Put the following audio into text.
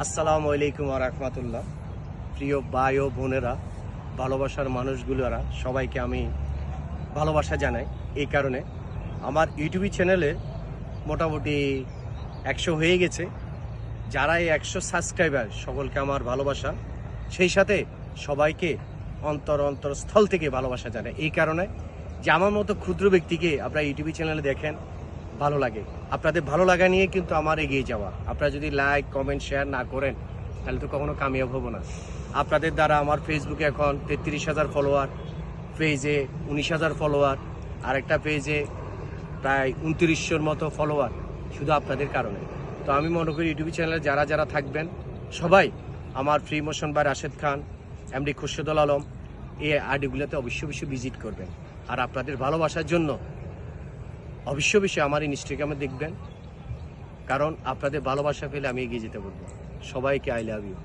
আসসালামু আলাইকুম ওয়া রাহমাতুল্লাহ। প্রিয় ভাই ও বোনেরা, ভালোবাসার মানুষগুলোরা সবাইকে আমি ভালোবাসা জানাই। এই কারণে আমার ইউটিউব চ্যানেলে মোটামুটি 100 হয়ে গেছে। যারা এই 100 সাবস্ক্রাইবার সকলকে আমার ভালোবাসা, সেই সাথে সবাইকে অন্তরস্থল থেকে ভালোবাসা জানাই। এই কারণে যে আমার মতো ক্ষুদ্র ব্যক্তিকে আপনারা ইউটিউব চ্যানেলে দেখেন, ভালো লাগে। আপনাদের ভালো লাগা নিয়ে কিন্তু আমার এগিয়ে যাওয়া। আপনারা যদি লাইক কমেন্ট শেয়ার না করেন তাহলে তো কখনো কামিয়াব হব না। আপনাদের দ্বারা আমার ফেসবুকে এখন 33,000 ফলোয়ার, পেজে 19,000 ফলোয়ার, আরেকটা পেজে প্রায় 2900-র মতো ফলোয়ার, শুধু আপনাদের কারণে। তো আমি মনে করি ইউটিউব চ্যানেলে যারা যারা থাকবেন সবাই আমার ফ্রি মোশন বা রাশেদ খান, এমডি খুরশেদুল আলম, এই আইডিগুলোতে অবশ্যই ভিজিট করবেন। আর আপনাদের ভালোবাসার জন্য অবশ্যই আমার ইনস্টাগ্রামে দেখবেন, কারণ আপনাদের ভালোবাসা পেলে আমি এগিয়ে যেতে বলবো। সবাইকে আই লাভ ইউ।